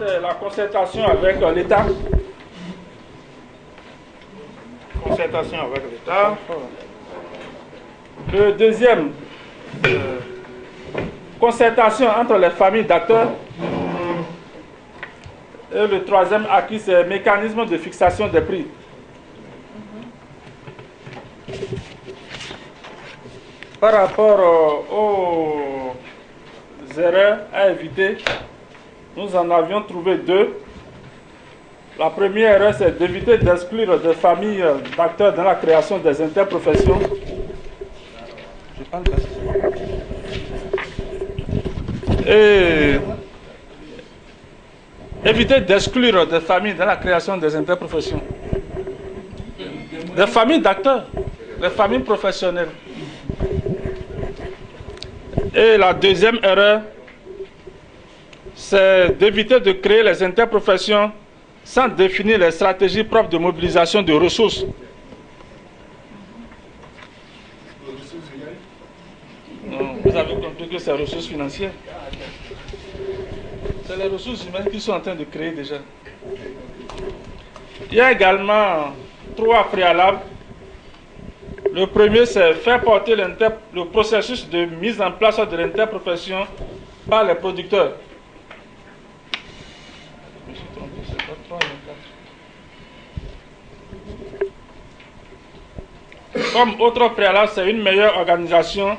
c'est la concertation avec l'État. Concertation avec l'État. Le deuxième, concertation entre les familles d'acteurs. Et le troisième acquis, c'est mécanisme de fixation des prix. Par rapport aux erreurs à éviter, nous en avions trouvé deux. La première erreur, c'est d'éviter d'exclure des familles d'acteurs dans la création des interprofessions. Je parle et éviter d'exclure des familles dans la création des interprofessions. Des familles d'acteurs, des familles professionnelles. Et la deuxième erreur, c'est d'éviter de créer les interprofessions sans définir les stratégies propres de mobilisation de ressources. Non, vous avez compris que c'est ressources financières. C'est les ressources humaines qui sont en train de créer déjà. Il y a également trois préalables. Le premier, c'est faire porter le processus de mise en place de l'interprofession par les producteurs. Je me suis trompé, c'est pas 3, mais 4. Comme autre préalable, c'est une meilleure organisation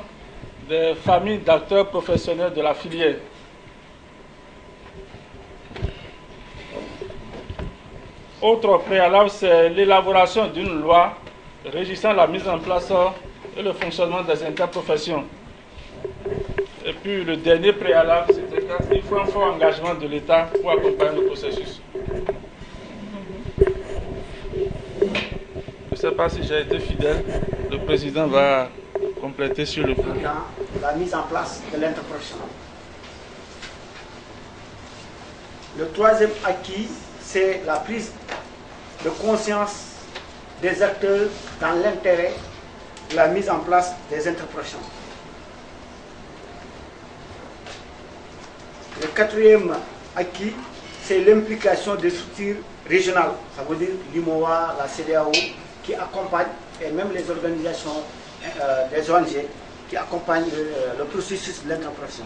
des familles d'acteurs professionnels de la filière. Autre préalable, c'est l'élaboration d'une loi régissant la mise en place et le fonctionnement des interprofessions. Et puis le dernier préalable, c'était qu'il faut un fort engagement de l'État pour accompagner le processus. Je ne sais pas si j'ai été fidèle, le président va compléter sur le point. La mise en place de l'interprofession. Le troisième acquis, c'est la prise de conscience des acteurs dans l'intérêt de la mise en place des interprofessions. Le quatrième acquis, c'est l'implication des structures régionales, ça veut dire l'IMOA, la CEDEAO, qui accompagnent, et même les organisations des ONG, qui accompagnent le processus de l'interprofession.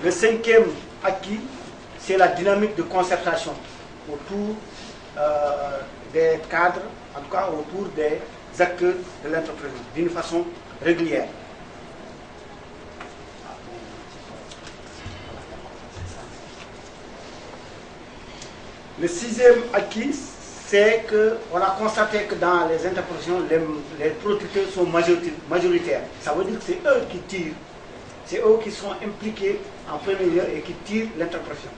Le cinquième acquis, c'est la dynamique de concertation autour des cadres, en tout cas autour des acteurs de l'entreprise, d'une façon régulière. Le sixième acquis, c'est qu'on a constaté que dans les interprofessions, les producteurs sont majoritaires. Ça veut dire que c'est eux qui tirent, c'est eux qui sont impliqués en premier lieu et qui tirent l'interprofession.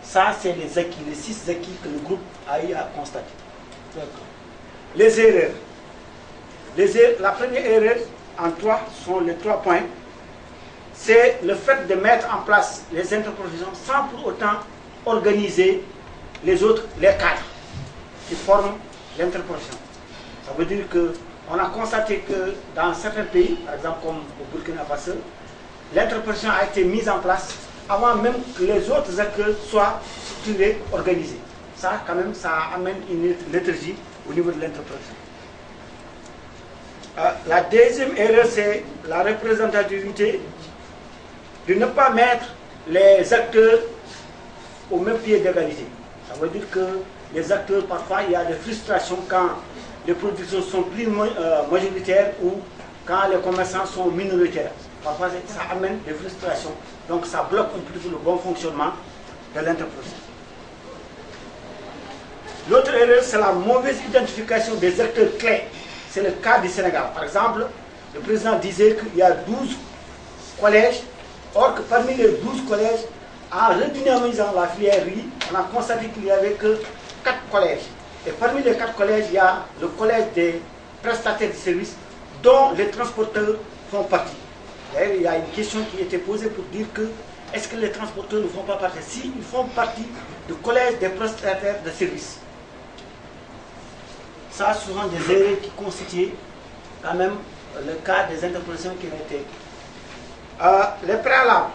Ça, c'est les acquis, les 6 acquis que le groupe a eu à constater. Les erreurs. La première erreur, en 3, sont les 3 points. C'est le fait de mettre en place les interprofessions sans pour autant organiser les cadres qui forment l'interprofession. Ça veut dire qu'on a constaté que dans certains pays, par exemple comme au Burkina Faso, l'interprofession a été mise en place avant même que les autres acteurs soient structurés, organisés. Ça, quand même, ça amène une léthargie au niveau de l'interprofession. La deuxième erreur, c'est la représentativité, de ne pas mettre les acteurs au même pied d'égalité. Ça veut dire que les acteurs, parfois, il y a des frustrations quand les productions sont plus majoritaires ou quand les commerçants sont minoritaires. Parfois, ça amène des frustrations. Donc, ça bloque un peu le bon fonctionnement de l'interprofession. L'autre erreur, c'est la mauvaise identification des acteurs clés. C'est le cas du Sénégal. Par exemple, le président disait qu'il y a 12 collèges, or que parmi les 12 collèges, en redynamisant la filière riz, on a constaté qu'il n'y avait que 4 collèges. Et parmi les 4 collèges, il y a le collège des prestataires de services dont les transporteurs font partie. D'ailleurs, il y a une question qui était posée pour dire que est-ce que les transporteurs ne font pas partie? Si, ils font partie du collège des prestataires de services. Ça, souvent des erreurs qui constituent quand même le cas des interprofessions qui ont été. Les préalables.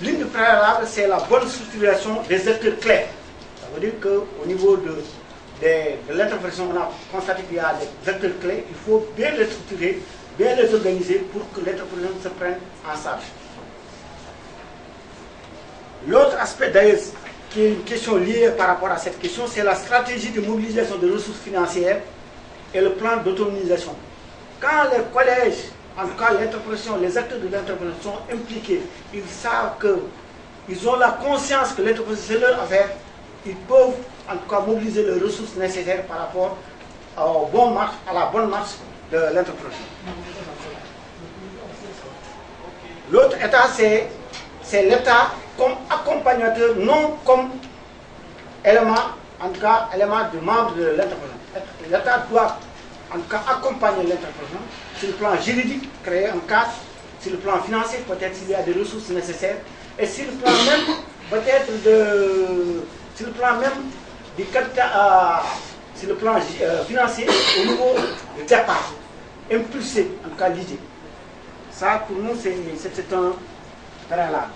L'une du préalable, c'est la bonne structuration des acteurs clés. Ça veut dire qu'au niveau de l'interprétation, on a constaté qu'il y a des acteurs clés. Il faut bien les structurer, bien les organiser pour que l'interprétation se prenne en charge. L'autre aspect d'ailleurs, qui est une question liée par rapport à cette question, c'est la stratégie de mobilisation de ressources financières et le plan d'autonomisation. Quand les collèges, en tout cas l'interprétation, les acteurs de l'interprétation sont impliqués, ils savent qu'ils ont la conscience que l'interprétation c'est leur affaire, ils peuvent en tout cas mobiliser les ressources nécessaires par rapport à la bonne marche de l'interprétation. L'autre état, c'est l'État comme accompagnateur, non comme élément, en tout cas élément de membre de l'interprétation. L'État doit en tout cas accompagner l'interprétation sur le plan juridique, créer un cadre, sur le plan financier, peut-être s'il y a des ressources nécessaires, et sur le plan même, peut-être sur le plan même du capital, sur le plan financier, au niveau du départ, impulser en tout cas l'idée. Ça, pour nous, c'est un préalable.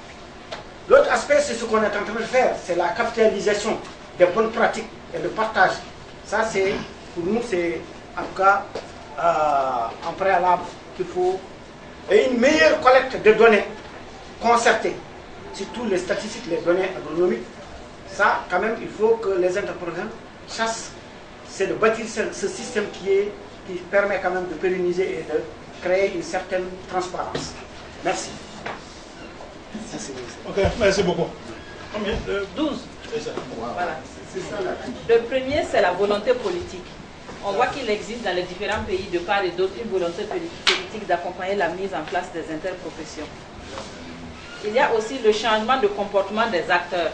L'autre aspect, c'est ce qu'on est en train de faire, c'est la capitalisation des bonnes pratiques et le partage. Ça, c'est, pour nous, c'est en tout cas un préalable qu'il faut. Et une meilleure collecte de données concertée, surtout les statistiques, les données agronomiques. Ça, quand même, il faut que les interpréteurs chassent, c'est de bâtir ce système qui permet quand même de pérenniser et de créer une certaine transparence. Merci. Merci. Ok, merci beaucoup. 12. Voilà. Le premier, c'est la volonté politique. On voit qu'il existe dans les différents pays de part et d'autre une volonté politique d'accompagner la mise en place des interprofessions. Il y a aussi le changement de comportement des acteurs.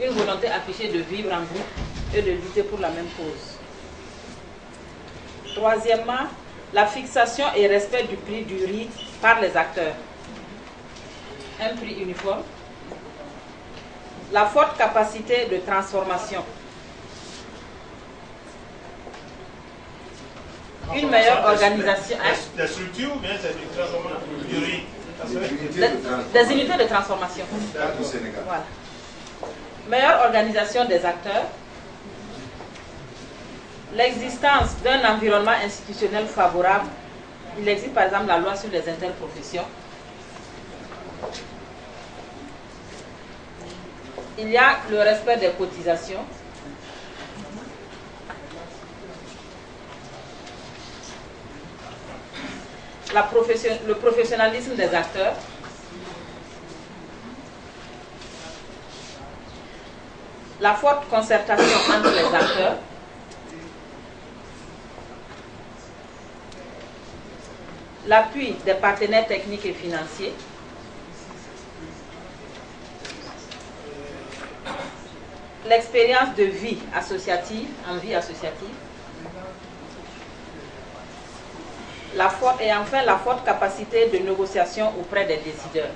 Une volonté affichée de vivre en groupe et de lutter pour la même cause. Troisièmement, la fixation et respect du prix du riz par les acteurs. Un prix uniforme. La forte capacité de transformation. Une meilleure organisation. La structure ou bien c'est du transformation du riz? Des unités de transformation. Voilà. Meilleure organisation des acteurs. L'existence d'un environnement institutionnel favorable. Il existe par exemple la loi sur les interprofessions. Il y a le respect des cotisations. Le professionnalisme des acteurs. La forte concertation entre les acteurs. L'appui des partenaires techniques et financiers. L'expérience de vie associative, en vie associative. Et enfin, la forte capacité de négociation auprès des décideurs.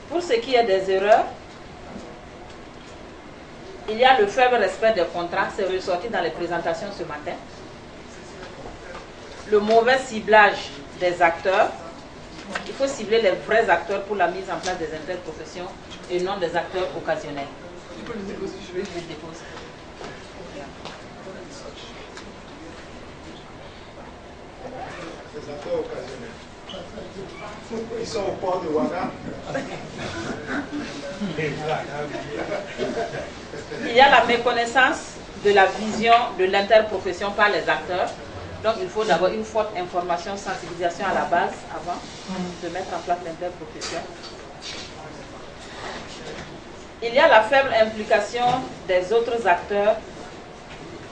Pour ce qui est des erreurs, il y a le faible respect des contrats, c'est ressorti dans les présentations ce matin. Le mauvais ciblage des acteurs. Il faut cibler les vrais acteurs pour la mise en place des interprofessions et non des acteurs occasionnels. Je le dépose. Les acteurs occasionnels. Ils sont au port de Ouaga. Il y a la méconnaissance de la vision de l'interprofession par les acteurs. Donc il faut d'abord une forte information, sensibilisation à la base avant de mettre en place l'interprofession. Il y a la faible implication des autres acteurs,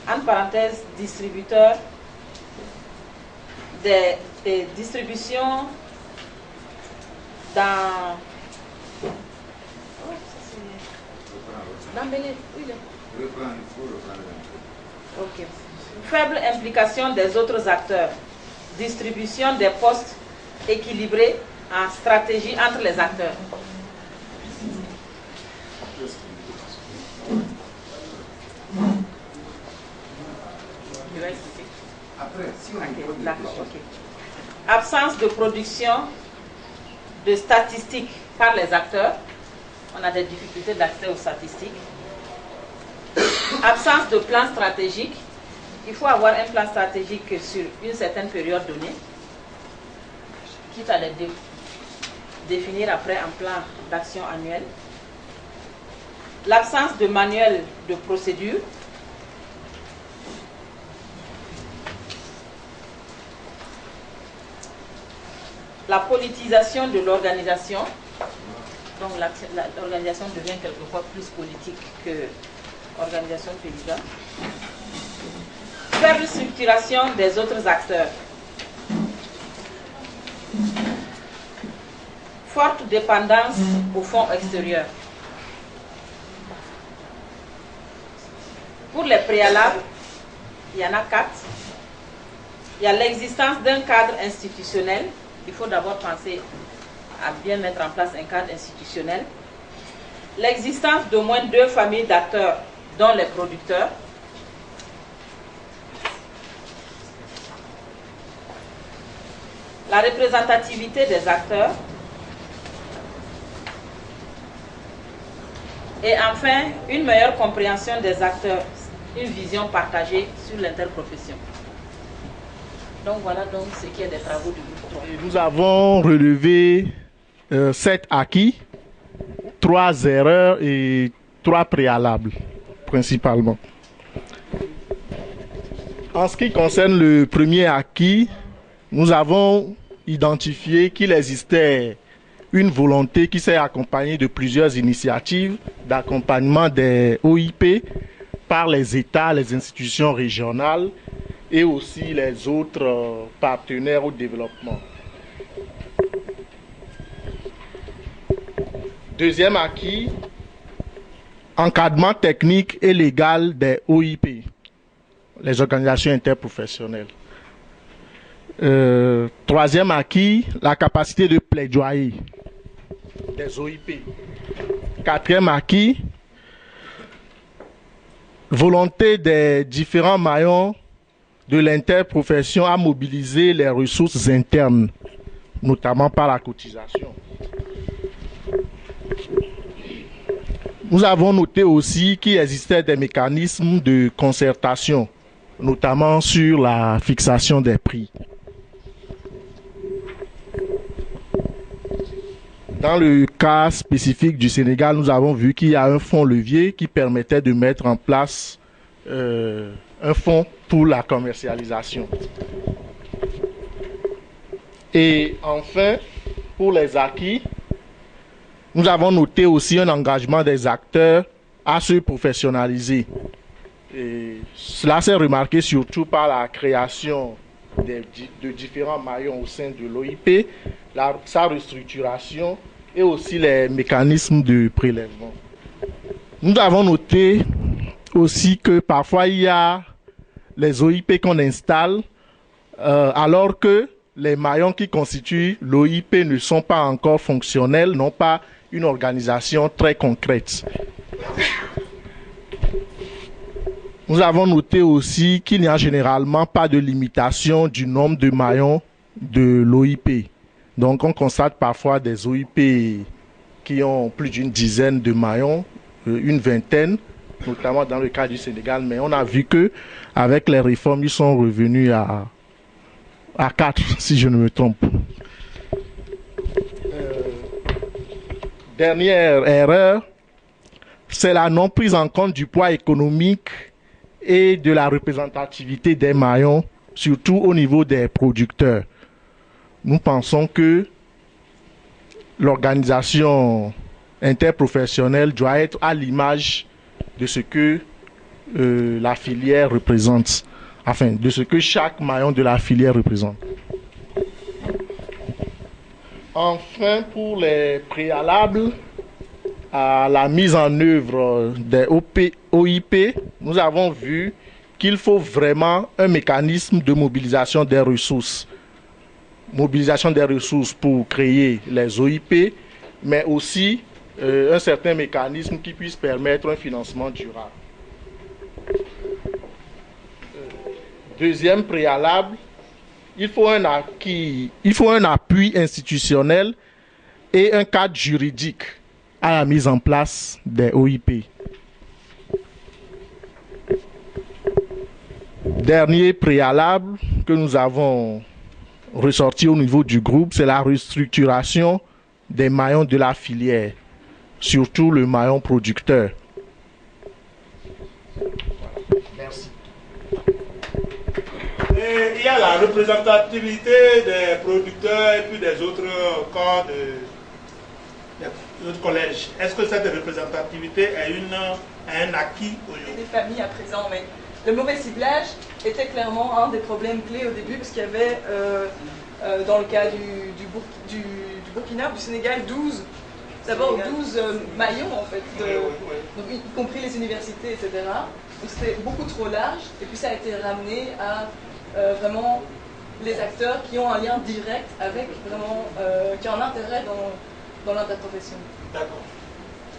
entre parenthèses, distributeurs, des distributions dans... Ok. Faible implication des autres acteurs. Distribution des postes équilibrés en stratégie entre les acteurs. Je vais expliquer. Après, si on d'accord, ok. Absence de production de statistiques par les acteurs. On a des difficultés d'accès aux statistiques. Absence de plan stratégique. Il faut avoir un plan stratégique sur une certaine période donnée, quitte à les définir après un plan d'action annuel. L'absence de manuel de procédure. La politisation de l'organisation. Donc l'organisation devient quelquefois plus politique que organisation paysane. Faible structuration des autres acteurs. Forte dépendance au fonds extérieur. Pour les préalables, il y en a 4. Il y a l'existence d'un cadre institutionnel. Il faut d'abord penser à bien mettre en place un cadre institutionnel. L'existence d'au moins 2 familles d'acteurs, dont les producteurs. La représentativité des acteurs. Et enfin, une meilleure compréhension des acteurs, une vision partagée sur l'interprofession. Donc voilà donc ce qui est des travaux du groupe 3. Nous avons relevé 7 acquis, 3 erreurs et 3 préalables, principalement. En ce qui concerne le premier acquis, nous avons identifié qu'il existait une volonté qui s'est accompagnée de plusieurs initiatives d'accompagnement des OIP par les États, les institutions régionales et aussi les autres partenaires au développement. Deuxième acquis, encadrement technique et légal des OIP, les organisations interprofessionnelles. Troisième acquis, la capacité de plaidoyer des OIP. Quatrième acquis, volonté des différents maillons de l'interprofession à mobiliser les ressources internes, notamment par la cotisation. Nous avons noté aussi qu'il existait des mécanismes de concertation, notamment sur la fixation des prix. Dans le cas spécifique du Sénégal, nous avons vu qu'il y a un fonds levier qui permettait de mettre en place un fonds pour la commercialisation. Et enfin, pour les acquis, nous avons noté aussi un engagement des acteurs à se professionnaliser. Et cela s'est remarqué surtout par la création de différents maillons au sein de l'OIP, sa restructuration et aussi les mécanismes de prélèvement. Nous avons noté aussi que parfois il y a les OIP qu'on installe alors que les maillons qui constituent l'OIP ne sont pas encore fonctionnels, n'ont pas une organisation très concrète. Nous avons noté aussi qu'il n'y a généralement pas de limitation du nombre de maillons de l'OIP. Donc on constate parfois des OIP qui ont plus d'une dizaine de maillons, une vingtaine, notamment dans le cas du Sénégal, mais on a vu que avec les réformes, ils sont revenus à 4, si je ne me trompe. Dernière erreur, c'est la non prise en compte du poids économique et de la représentativité des maillons, surtout au niveau des producteurs. Nous pensons que l'organisation interprofessionnelle doit être à l'image de ce que la filière représente, enfin de ce que chaque maillon de la filière représente. Enfin, pour les préalables à la mise en œuvre des OIP, nous avons vu qu'il faut vraiment un mécanisme de mobilisation des ressources. Mobilisation des ressources pour créer les OIP, mais aussi un certain mécanisme qui puisse permettre un financement durable. Deuxième préalable, il faut un appui institutionnel et un cadre juridique à la mise en place des OIP. Dernier préalable que nous avons ressorti au niveau du groupe, c'est la restructuration des maillons de la filière, surtout le maillon producteur. Merci. Et il y a la représentativité des producteurs et puis des autres corps des autres collèges. Est-ce que cette représentativité est un acquis aujourd'hui? Des familles à présent, mais le mauvais ciblage était clairement un des problèmes clés au début, parce qu'il y avait, dans le cas du Burkina, du Sénégal, 12 maillons en fait, donc, y compris les universités, etc. Donc c'était beaucoup trop large, et puis ça a été ramené à vraiment les acteurs qui ont un lien direct avec, vraiment, qui ont un intérêt dans l'interprofession. D'accord.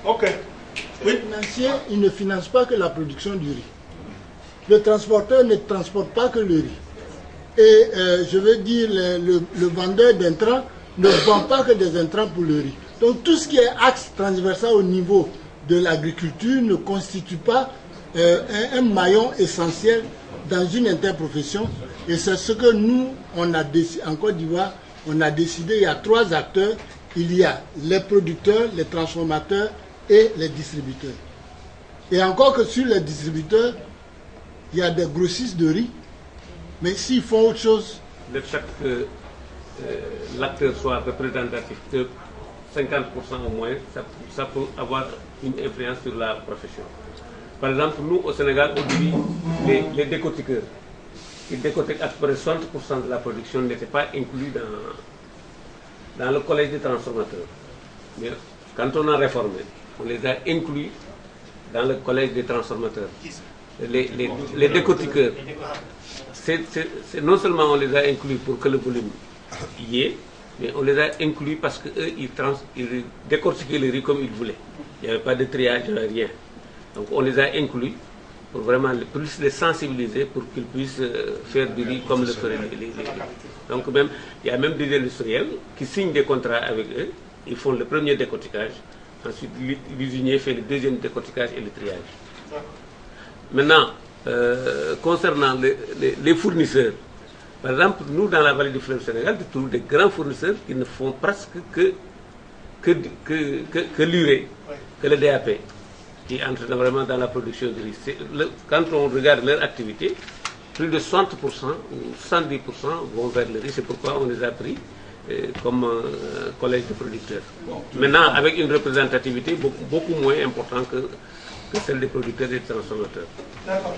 Ok. Oui. Les financiers, ils ne financent pas que la production du riz. Le transporteur ne transporte pas que le riz. Et je veux dire, le vendeur d'intrants ne vend pas que des intrants pour le riz. Donc tout ce qui est axe transversal au niveau de l'agriculture ne constitue pas un maillon essentiel dans une interprofession. Et c'est ce que nous, on a décidé, en Côte d'Ivoire, on a décidé, il y a 3 acteurs. Il y a les producteurs, les transformateurs et les distributeurs. Et encore que sur les distributeurs, il y a des grossistes de riz, mais s'ils font autre chose... Le fait que l'acteur soit représentatif de 50% au moins, ça peut avoir une influence sur la profession. Par exemple, nous au Sénégal, aujourd'hui, les décortiqueurs, ils décortiquent à peu près 60% de la production n'étaient pas inclus dans le collège des transformateurs. Mais quand on a réformé, on les a inclus dans le collège des transformateurs. Les décortiqueurs, non seulement on les a inclus pour que le volume y est, mais on les a inclus parce qu'eux, ils décortiquaient le riz comme ils voulaient. Il n'y avait pas de triage, il n'y avait rien. Donc on les a inclus pour vraiment plus les sensibiliser pour qu'ils puissent faire du riz comme le feraient les Donc même, il y a même des industriels qui signent des contrats avec eux, ils font le premier décortiquage, ensuite l'usinier fait le deuxième décortiquage et le triage. Maintenant, concernant les fournisseurs, par exemple, nous dans la vallée du fleuve Sénégal, nous trouvons des grands fournisseurs qui ne font presque que l'urée, que le DAP, qui entrent vraiment dans la production de riz. Quand on regarde leur activité, plus de 60% ou 110% vont vers le riz. C'est pourquoi on les a pris comme collège de producteurs. Maintenant, avec une représentativité beaucoup moins importante que celle des producteurs et des transformateurs. D'accord.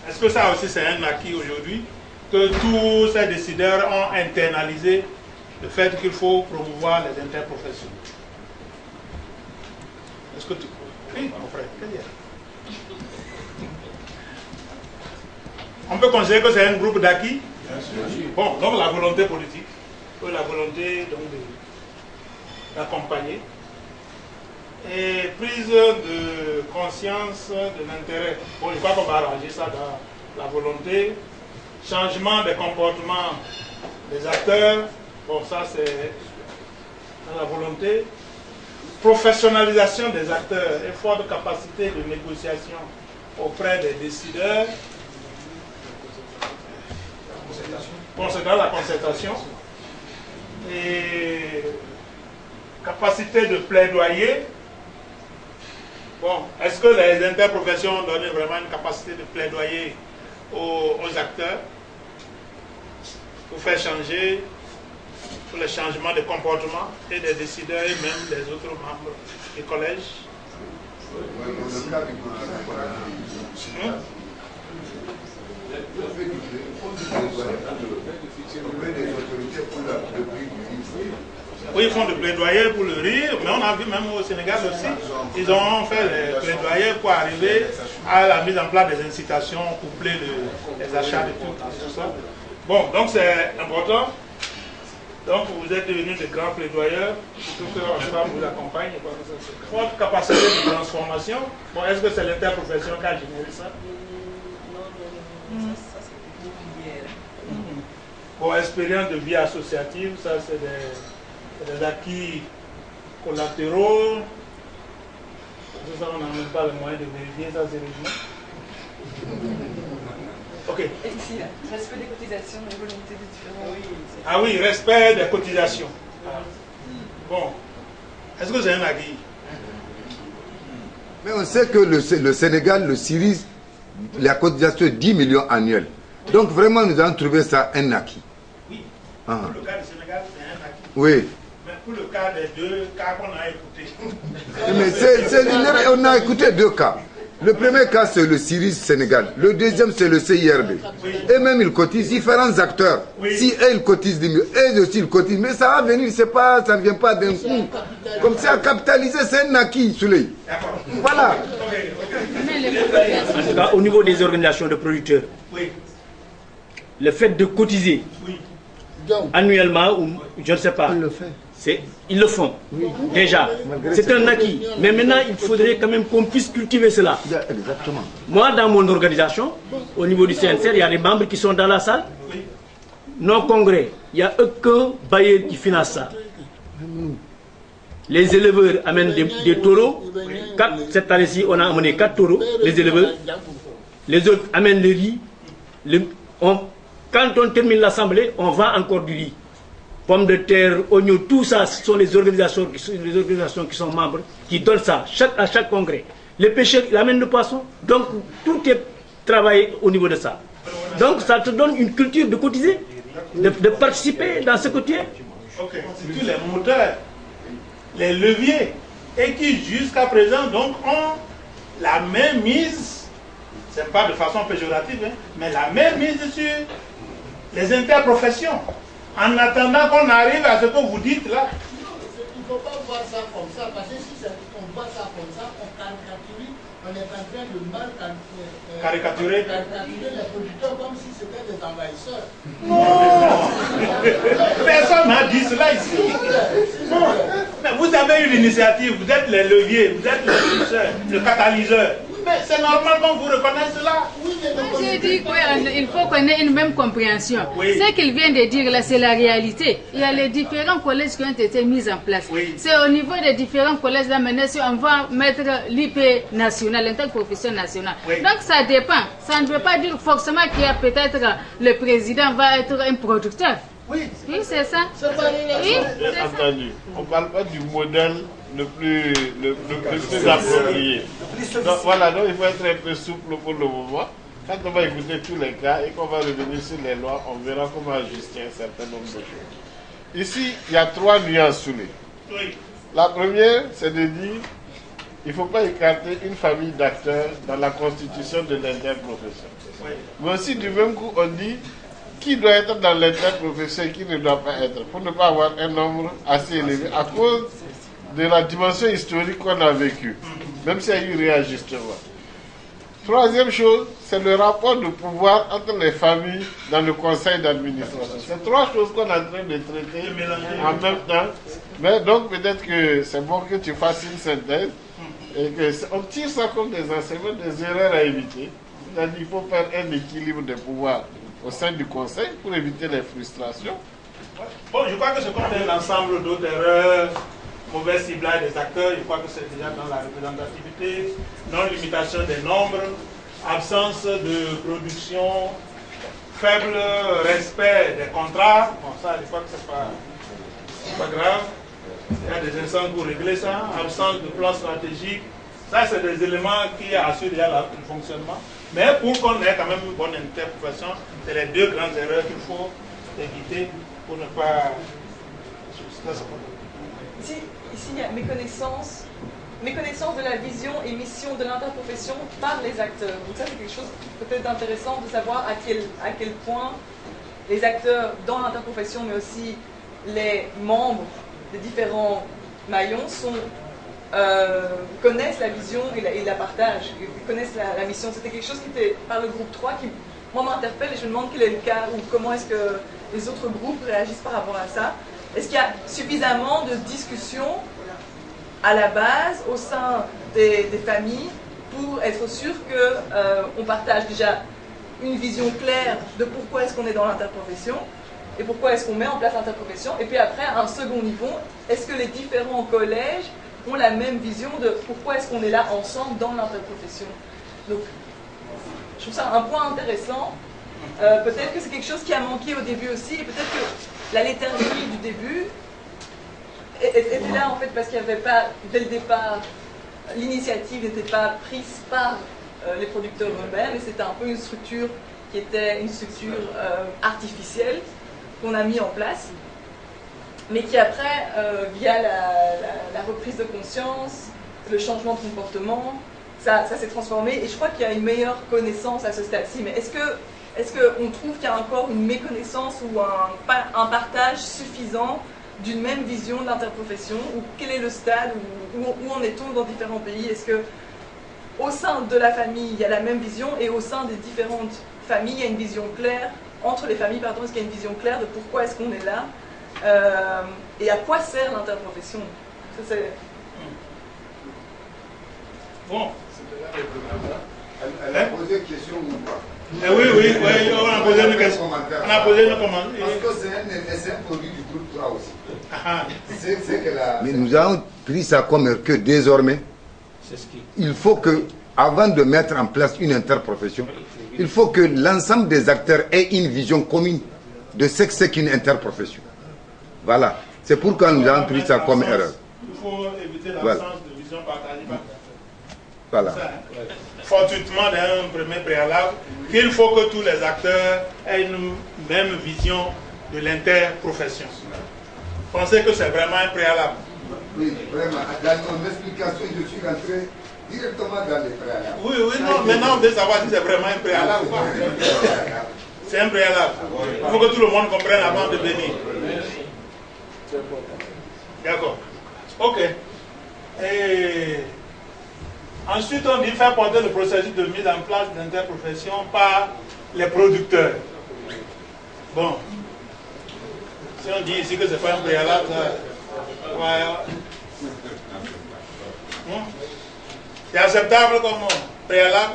Est-ce que ça aussi c'est un acquis aujourd'hui, que tous ces décideurs ont internalisé le fait qu'il faut promouvoir les interprofessions? Est-ce que tu... Oui, mon frère, on peut considérer que c'est un groupe d'acquis? Bon, donc la volonté politique, la volonté d'accompagner, et prise de conscience de l'intérêt. Bon, je crois qu'on va arranger ça dans la volonté, changement des comportements des acteurs, bon ça c'est dans la volonté, professionnalisation des acteurs et forte capacité de négociation auprès des décideurs. Bon, c'est dans la concertation. Et capacité de plaidoyer. Bon, est-ce que les interprofessions ont donné vraiment une capacité de plaidoyer aux acteurs pour faire changer, pour le changement de comportement et des décideurs et même des autres membres du collège? Oui, ils font des plaidoyers pour le riz, mais on a vu même au Sénégal aussi, ils ont fait les plaidoyers pour arriver à la mise en place des incitations, coupler les achats de tout ça. Bon, donc c'est important. Donc vous êtes devenus des grands plaidoyeurs, surtout qu'on vous accompagne. Votre capacité de transformation, bon, est-ce que c'est l'interprofession qui a généré ça? Non, ça c'est beaucoup hier. Bon, expérience de vie associative, ça c'est des acquis collatéraux. Ça, on n'a même pas le moyen de vérifier, ça c'est réglé. Ok. Et ici, respect des cotisations et volonté des différents. Oui, ah oui, respect des cotisations. Ah. Bon. Est-ce que c'est un acquis? Mais on sait que le Sénégal, le Syrie, la cotisation est 10 millions annuels. Donc vraiment, nous avons trouvé ça un acquis. Oui. Ah. Pour le cas du Sénégal, c'est un acquis. Oui. Mais pour le cas des deux cas qu'on a écoutés. Mais on a écouté deux cas. Le premier cas, c'est le Syrie Sénégal. Le deuxième, c'est le CIRD. Oui. Et même, ils cotisent différents acteurs. Oui. Si eux, ils cotisent 10 millions, eux aussi, ils cotisent. Mais ça va venir, pas, ça ne vient pas d'un coup. Comme ça, capitaliser, c'est un acquis, Souley. Voilà. En tout cas, au niveau des organisations de producteurs, Oui. le fait de cotiser Oui. annuellement, ou je ne sais pas, ils le font, déjà. C'est un acquis. Mais maintenant, il faudrait quand même qu'on puisse cultiver cela. Exactement. Moi, dans mon organisation, au niveau du CNCR, il y a des membres qui sont dans la salle. Nos congrès, il n'y a aucun bailleur qui finance ça. Les éleveurs amènent des taureaux. Cette année-ci, on a amené 4 taureaux, les éleveurs. Les autres amènent le riz. Quand on termine l'assemblée, on vend encore du riz. Pommes de terre, oignons, tout ça, ce sont les organisations qui sont membres, qui donnent ça à chaque congrès. Les pêcheurs, ils amènent le poisson. Donc, tout est travaillé au niveau de ça. Donc, ça te donne une culture de cotiser, de participer dans ce que tu es. Ok, c'est tous les moteurs, les leviers, et qui jusqu'à présent donc ont la même mise, c'est pas de façon péjorative, hein, mais la même mise sur les interprofessions. En attendant qu'on arrive à ce que vous dites là. Il ne faut pas voir ça comme ça, parce que si on voit ça comme ça, on caricature, on est en train de mal caricaturer les producteurs comme si c'était des envahisseurs. Non. Personne n'a dit cela ici. Non. Mais vous avez eu l'initiative, vous êtes les leviers, vous êtes le pousseur, le catalyseur. Mais c'est normal qu'on vous reconnaisse cela. J'ai dit qu'il faut qu'on ait une même compréhension. Oui. Ce qu'il vient de dire là, c'est la réalité. Il y a les différents collèges qui ont été mis en place. Oui. C'est au niveau des différents collèges là, maintenant, si on va mettre l'IP national, l'interprofession nationale. Oui. Donc ça dépend. Ça ne veut pas dire forcément qu'il y a peut-être le président va être un producteur. Oui, c'est ça. Oui, entendu. On ne parle pas du modèle le plus approprié. Donc voilà, donc il faut être un peu souple pour le moment. Quand on va écouter tous les cas et qu'on va revenir sur les lois, on verra comment ajuster un certain nombre de choses. Ici, il y a 3 nuances sous les. Oui. La première, c'est de dire il ne faut pas écarter une famille d'acteurs dans la constitution de l'interprofession. Oui. Mais aussi, du même coup, on dit qui doit être dans l'interprofession et qui ne doit pas être, pour ne pas avoir un nombre assez élevé à cause de la dimension historique qu'on a vécue, même s'il y a eu réajustement. Troisième chose, c'est le rapport de pouvoir entre les familles dans le conseil d'administration. C'est 3 choses qu'on est en train de traiter en même temps. Mais donc peut-être que c'est bon que tu fasses une synthèse et qu'on tire ça comme des enseignements, des erreurs à éviter. C'est-à-dire qu'il faut faire un équilibre de pouvoir au sein du conseil pour éviter les frustrations. Bon, je crois que ce qu'on fait l'ensemble d'autres erreurs, mauvais ciblage des acteurs, je crois que c'est déjà dans la représentativité, non-limitation des nombres, absence de production, faible respect des contrats. Bon, ça, je crois que c'est pas grave. Il y a des instances pour régler ça, absence de plan stratégique. Ça, c'est des éléments qui assurent déjà le fonctionnement. Mais pour qu'on ait quand même une bonne interprétation, c'est les 2 grandes erreurs qu'il faut éviter pour ne pas... Ici, il y a méconnaissance de la vision et mission de l'interprofession par les acteurs. Donc ça, c'est quelque chose peut-être d'intéressant de savoir à quel point les acteurs dans l'interprofession, mais aussi les membres des différents maillons connaissent la vision et la partagent, connaissent la mission. C'était quelque chose qui était par le groupe 3 qui, moi, m'interpelle et je me demande quel est le cas ou comment est-ce que les autres groupes réagissent par rapport à ça. Est-ce qu'il y a suffisamment de discussions à la base au sein des familles pour être sûr qu'on partage déjà une vision claire de pourquoi est-ce qu'on est dans l'interprofession et pourquoi est-ce qu'on met en place l'interprofession. Et puis après, à un second niveau, est-ce que les différents collèges ont la même vision de pourquoi est-ce qu'on est là ensemble dans l'interprofession. Donc, je trouve ça un point intéressant. Peut-être que c'est quelque chose qui a manqué au début aussi, et peut-être que la léthargie du début était là en fait parce qu'il n'y avait pas, dès le départ, l'initiative n'était pas prise par les producteurs eux-mêmes, et c'était un peu une structure qui était une structure artificielle qu'on a mis en place, mais qui après, via la reprise de conscience, le changement de comportement, ça s'est transformé, et je crois qu'il y a une meilleure connaissance à ce stade-ci. Mais est-ce qu'on trouve qu'il y a encore une méconnaissance ou un partage suffisant d'une même vision de l'interprofession, ou quel est le stade, où en est-on dans différents pays? Est-ce que au sein de la famille, il y a la même vision, et au sein des différentes familles, il y a une vision claire, entre les familles, pardon, est-ce qu'il y a une vision claire de pourquoi est-ce qu'on est là, et à quoi sert l'interprofession? Ça, c'est... Bon. Elle a posé une question ou pas? Oui, on a posé une question. On a posé une commande. Parce que c'est un produit du groupe 3 aussi. Mais nous avons pris ça comme que désormais, il faut que, avant de mettre en place une interprofession, il faut que l'ensemble des acteurs ait une vision commune de ce que c'est qu'une interprofession. Voilà. C'est pourquoi nous avons pris ça comme erreur. Il faut éviter l'absence de vision partagée. Voilà. Fortuitement, d'un premier préalable, qu'il faut que tous les acteurs aient une même vision de l'interprofession. Pensez que c'est vraiment un préalable? Oui, vraiment. Dans mon explication, je suis rentré directement dans les préalables. Oui, non, maintenant on veut savoir si c'est vraiment un préalable ou pas. C'est un préalable. Il faut que tout le monde comprenne avant de venir. D'accord. Ok. Et ensuite, on dit faire porter le processus de mise en place d'interprofession par les producteurs. Bon. Si on dit ici que ce n'est pas un préalable, c'est acceptable comme préalable?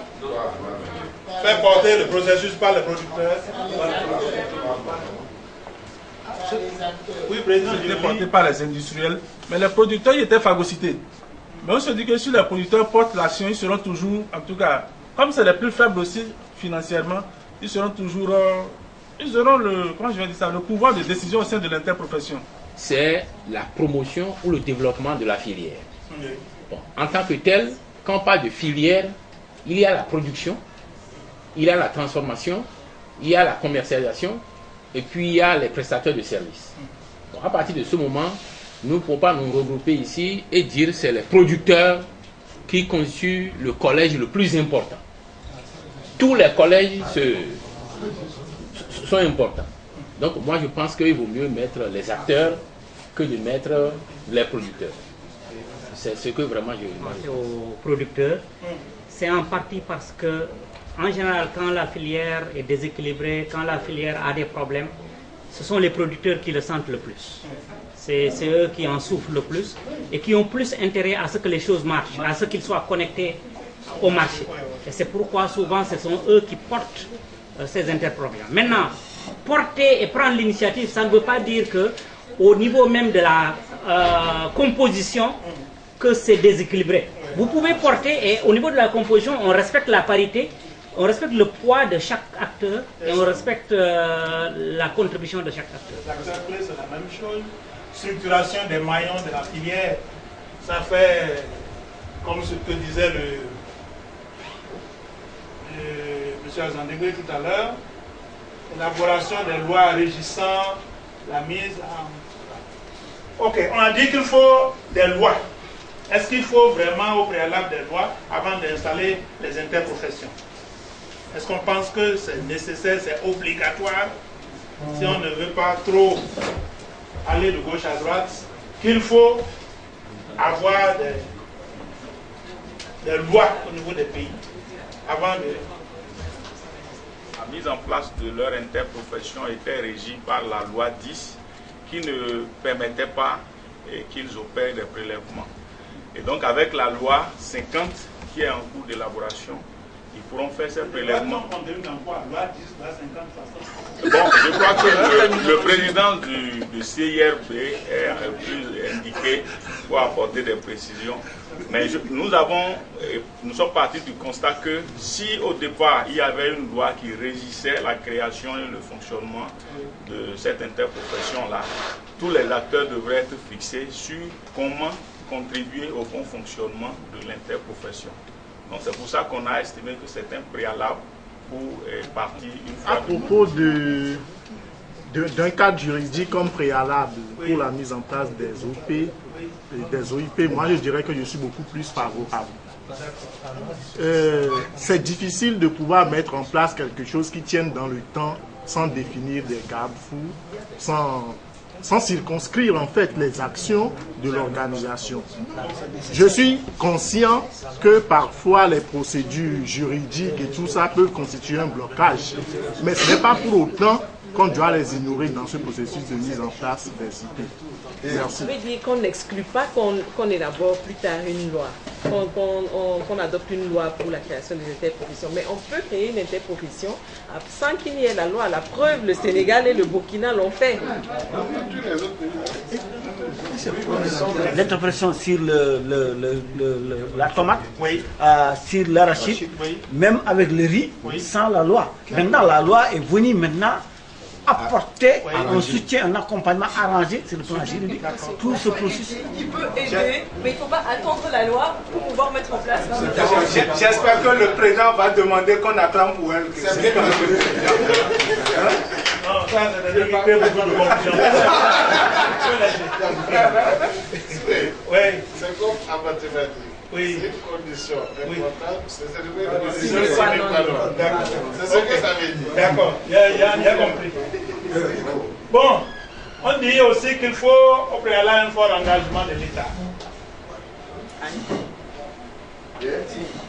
Faire porter le processus par les producteurs. Oui, président, il était porté par les industriels, mais les producteurs ils étaient phagocytés. Mais on se dit que si les producteurs portent l'action, ils seront toujours, en tout cas, comme c'est les plus faibles aussi financièrement, ils seront toujours, ils auront le, comment je vais dire ça, le pouvoir de décision au sein de l'interprofession. C'est la promotion ou le développement de la filière. Bon, en tant que tel, quand on parle de filière, il y a la production, il y a la transformation, il y a la commercialisation, et puis il y a les prestataires de services. Bon, à partir de ce moment, nous ne pouvons pas nous regrouper ici et dire que c'est les producteurs qui constituent le collège le plus important. Tous les collèges sont importants. Donc moi je pense qu'il vaut mieux mettre les acteurs que de mettre les producteurs. C'est ce que vraiment je pense. Aux producteurs, c'est en partie parce que en général, quand la filière est déséquilibrée, quand la filière a des problèmes, ce sont les producteurs qui le sentent le plus. C'est eux qui en souffrent le plus et qui ont plus intérêt à ce que les choses marchent, à ce qu'ils soient connectés au marché. Et c'est pourquoi souvent ce sont eux qui portent ces interprofessions. Maintenant, porter et prendre l'initiative, ça ne veut pas dire qu'au niveau même de la composition, que c'est déséquilibré. Vous pouvez porter et au niveau de la composition, on respecte la parité, on respecte le poids de chaque acteur et on respecte la contribution de chaque acteur. Les acteurs clés, c'est la même chose. Structuration des maillons de la filière, ça fait comme ce que disait le M. Azandegui tout à l'heure, élaboration des lois régissant la mise en... Ok, on a dit qu'il faut des lois. Est-ce qu'il faut vraiment au préalable des lois avant d'installer les interprofessions? Est-ce qu'on pense que c'est nécessaire, c'est obligatoire, si on ne veut pas trop aller de gauche à droite, qu'il faut avoir des lois au niveau des pays avant de... La mise en place de leur interprofession était régie par la loi 10 qui ne permettait pas qu'ils opèrent des prélèvements. Et donc avec la loi 50 qui est en cours d'élaboration, ils pourront faire ces prélèvements. Bon, je crois que le président du CIRB est plus indiqué pour apporter des précisions. Mais nous sommes partis du constat que si au départ il y avait une loi qui régissait la création et le fonctionnement de cette interprofession-là, tous les acteurs devraient être fixés sur comment contribuer au bon fonctionnement de l'interprofession. Donc c'est pour ça qu'on a estimé que c'est un préalable pour partir une fois. À propos d'un cadre juridique comme préalable pour la mise en place des OP et des OIP, moi je dirais que je suis beaucoup plus favorable. C'est difficile de pouvoir mettre en place quelque chose qui tienne dans le temps sans définir des garde-fous, sans circonscrire en fait les actions de l'organisation. Je suis conscient que parfois les procédures juridiques et tout ça peuvent constituer un blocage, mais ce n'est pas pour autant qu'on doit les ignorer dans ce processus de mise en place des IP. Merci. Ça veut dire qu'on n'exclut pas qu'on élabore plus tard une loi, qu'on adopte une loi pour la création des interprofessions. Mais on peut créer une interprofession sans qu'il y ait la loi. La preuve, le Sénégal et le Burkina l'ont fait. L'interprétation sur la tomate, sur l'arachide, même avec le riz, sans la loi. Maintenant, la loi est venue apporter un soutien, un accompagnement arrangé sur le plan juridique. Tout ce processus. Il peut aider, mais il ne faut pas attendre la loi pour pouvoir mettre en place. J'espère que le président va demander qu'on acclame pour elle. C'est bien. C'est comme en mathématiques. Oui. C'est une condition importante. C'est ce que ça veut dire. D'accord, il y a compris. Bon, on dit aussi qu'il faut au préalable un fort engagement de l'État.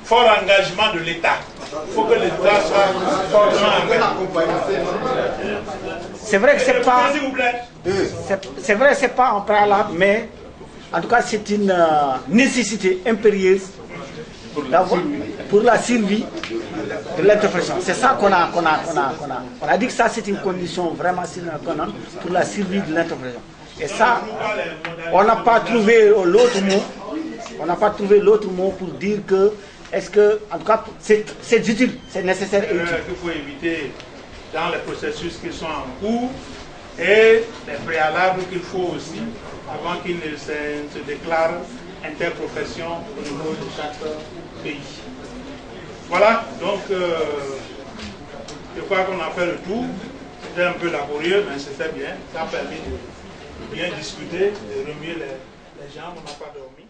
Fort engagement de l'État. Il faut que l'État soit fortement engagé. C'est vrai que c'est pas. S'il vous plaît. C'est vrai que c'est pas en préalable, mais en tout cas c'est une nécessité impérieuse pour la survie de l'interprétation. C'est ça qu'on a dit que ça c'est une condition vraiment pour la survie de l'interprétation. Et ça, on n'a pas trouvé l'autre mot. On n'a pas trouvé l'autre mot pour dire que, est-ce que, en tout cas, c'est utile, c'est nécessaire et utile. Il faut éviter dans les processus qui sont en cours et les préalables qu'il faut aussi avant qu'ils ne se déclarent interprofession au niveau de chaque pays. Voilà, donc je crois qu'on a fait le tour. C'était un peu laborieux, mais c'était bien. Ça a permis de bien discuter, de remuer les gens, on n'a pas dormi.